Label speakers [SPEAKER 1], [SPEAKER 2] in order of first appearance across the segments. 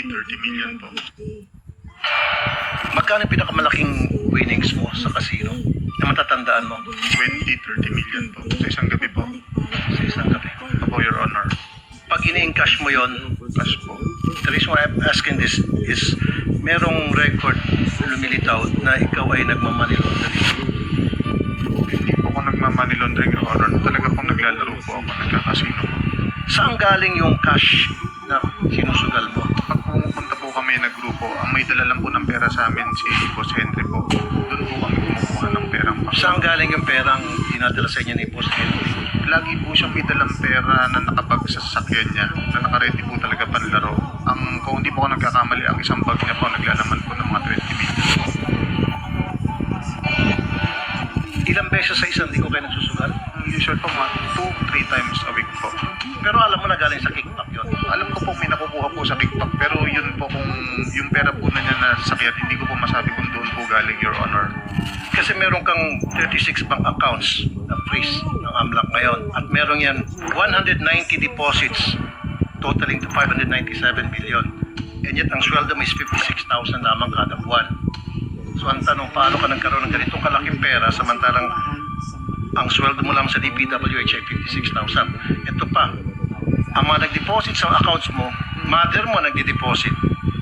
[SPEAKER 1] 30 million po.
[SPEAKER 2] Magkano yung pinakamalaking winnings mo sa casino na matatandaan mo
[SPEAKER 1] 30 million po. Sa isang gabi po.
[SPEAKER 2] sa isang gabi?
[SPEAKER 1] Opo, Your Honor.
[SPEAKER 2] Pag ini-encash mo yon,
[SPEAKER 1] Cash po.
[SPEAKER 2] the reason why I'm asking this is merong record lumilitaw na ikaw ay nagmamoney laundering.
[SPEAKER 1] Hindi po ako nagmamoney laundering, Your Honor. Talaga pong naglalaro po ako, nagkakasino po.
[SPEAKER 2] Saan galing yung cash na sinusugal mo?
[SPEAKER 1] Pag pumupunta po kami na grupo, ang may dala lang po ng pera sa amin si Boss Henry po. Doon po kami kumukuha ng perang pa.
[SPEAKER 2] Saan galing yung perang dinadala sa inyo ni Boss Henry?
[SPEAKER 1] Lagi po siyang may dalang pera na nakabag sa sasakyan niya, na nakaredy po talaga panlaro. Kung hindi po ako nagkakamali, ang isang bag niya po naglalaman po ng mga 20 million.
[SPEAKER 2] Ilang beses sa isang linggo kayo nagsusugal?
[SPEAKER 1] Usual po mga 2-3 times a week po.
[SPEAKER 2] Pero alam mo na galing sa kickback yun.
[SPEAKER 1] Alam ko po may nakukuha po sa kickback, pero yun po kung yung pera po na niya na sasakyan, hindi ko po masabi kung doon po galing, Your Honor.
[SPEAKER 2] Kasi meron kang 36 bank accounts na freeze ng AMLAC ngayon. At meron yan 190 deposits totaling to 597 billion. And yet ang sweldo mo is 56,000 lamang kada buwan. So ang tanong, paano ka nagkaroon ng ganitong kalaking pera samantalang ang sweldo mo lang sa DPWH ay 56,000. Ito pa, ang mga nag-deposit sa accounts mo, mother mo nagdi-deposit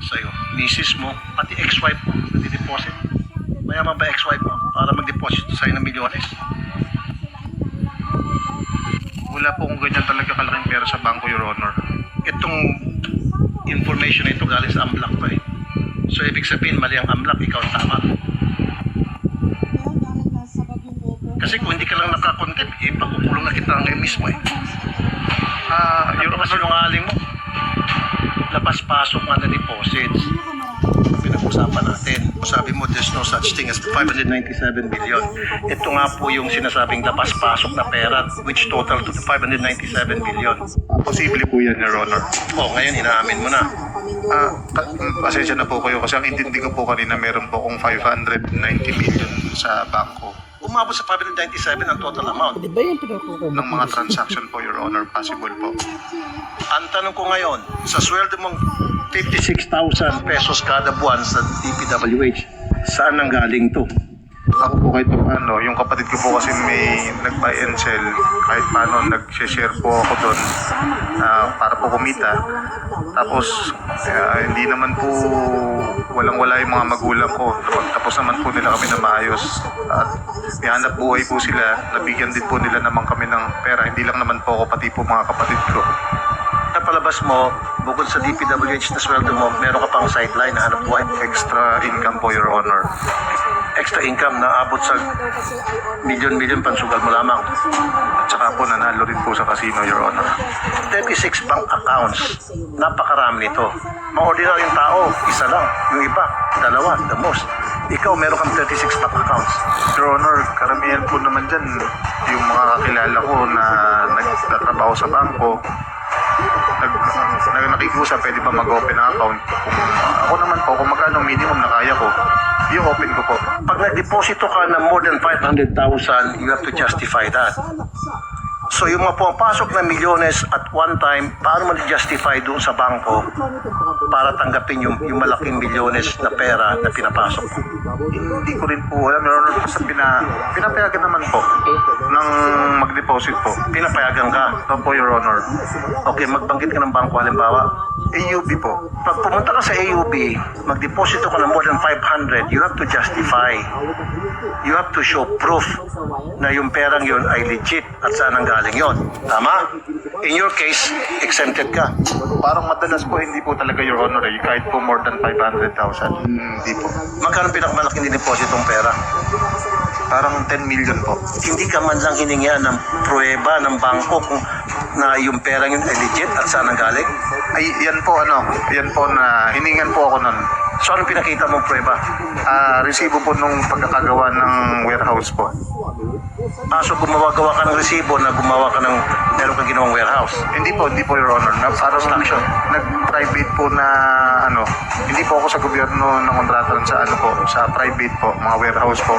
[SPEAKER 2] sa'yo, misis mo, pati ex-wife mo nagdi-deposit. Mayaman ba ex-wife mo para mag-deposit sa'yo ng milyones?
[SPEAKER 1] Wala po kung ganyan talaga kalaking pera sa bangko, Your Honor.
[SPEAKER 2] Itong information na ito galing sa AMLAC pa eh. So ibig sabihin, mali ang AMLAC, ikaw ang tama. Kasi kung hindi ka lang nakakontent, pagkukulong na kita ngayon mismo eh.
[SPEAKER 1] Your
[SPEAKER 2] Ano kasi
[SPEAKER 1] Honor,
[SPEAKER 2] sinungaling mo? Labas-pasok nga na deposits. Pinag-usapan natin. Sabi mo, there's no such thing as 597 billion. Ito nga po yung sinasabing labas-pasok na pera, which total to 597 billion.
[SPEAKER 1] posible po yan, Your Honor.
[SPEAKER 2] Oh, ngayon inaamin mo na.
[SPEAKER 1] Pasensya na po kayo kasi ang intindi ko po kanina meron po akong 590 million sa bangko
[SPEAKER 2] Umabot sa 597 ang total amount.
[SPEAKER 3] Di ba yung pinatuko
[SPEAKER 1] ng mga transaction po, Your Honor. Possible po.
[SPEAKER 2] Ang tanong ko ngayon, sa sweldo mong 56,000 pesos kada buwan sa DPWH, saan ang galing to?
[SPEAKER 1] Ako po kahit paano, yung kapatid ko po kasi may nag-buy and sell, kahit paano nag-share po ako doon para po kumita. Tapos hindi naman po walang-wala yung mga magulang ko. Tapos naman po nila kami na maayos. At may hanap buhay po sila, nabigyan din po nila naman kami ng pera. Hindi lang naman po ako, pati po mga kapatid ko.
[SPEAKER 2] Napalabas mo, bukod sa DPWH na sweldo mo, meron ka pang sideline na hanap buhay.
[SPEAKER 1] Extra income po, Your Honor.
[SPEAKER 2] Extra income na abot sa milyon-milyon pansugal mo lamang.
[SPEAKER 1] At saka po nanalo rin po sa casino, Your Honor.
[SPEAKER 2] 36 bank accounts. Napakarami nito. Mga ordinaryong tao, isa lang. Yung iba, dalawa, the most. Ikaw, meron kang 36 bank accounts.
[SPEAKER 1] Your Honor, karamihan po naman dyan, yung mga kakilala ko na nagtatrabaho sa bangko, nakikusap, pwede ba mag-open ang account? Ako naman po, kung magkano minimum na kaya ko, yung open ko po.
[SPEAKER 2] Pag nagdeposito ka ng more than 500,000, you have to justify that. So yung mga pumapasok na milyones at one time, paano mo justify doon sa bangko para tanggapin yung malaking milyones na pera na pinapasok mo?
[SPEAKER 1] Hindi ko rin po alam, Your Honor, basta pinapayagan naman po ng mag-deposit po.
[SPEAKER 2] Pinapayagan ka.
[SPEAKER 1] Opo, Your Honor.
[SPEAKER 2] Okay, magbanggit ka ng bangko, halimbawa.
[SPEAKER 1] AUB po.
[SPEAKER 2] Pag pumunta ka sa AUB, magdeposito ka ng more than 500, you have to justify. You have to show proof na yung perang yun ay legit at saan ang galing yun. Tama? In your case, exempted ka.
[SPEAKER 1] Parang madalas po hindi po talaga, Your Honor, kahit po more than 500,000. Hindi po.
[SPEAKER 2] Magkano pinakamalaking dinepositong pera?
[SPEAKER 1] Parang 10 million po.
[SPEAKER 2] Hindi ka man lang hiningian ng pruweba ng bangko kung na yung perang yun ay legit at saan ang galing?
[SPEAKER 1] Ay, yan po na hiningan po ako nun.
[SPEAKER 2] So anong pinakita mong pruweba?
[SPEAKER 1] Resibo po nung pagkakagawa ng warehouse po.
[SPEAKER 2] So gumawa-gawa ka ng resibo na gumawa ka ng meron kang ginawang warehouse.
[SPEAKER 1] Hindi po, Your Honor. Nag-private po na hindi po ako sa gobyerno ng kontratan sa sa private po, mga warehouse po.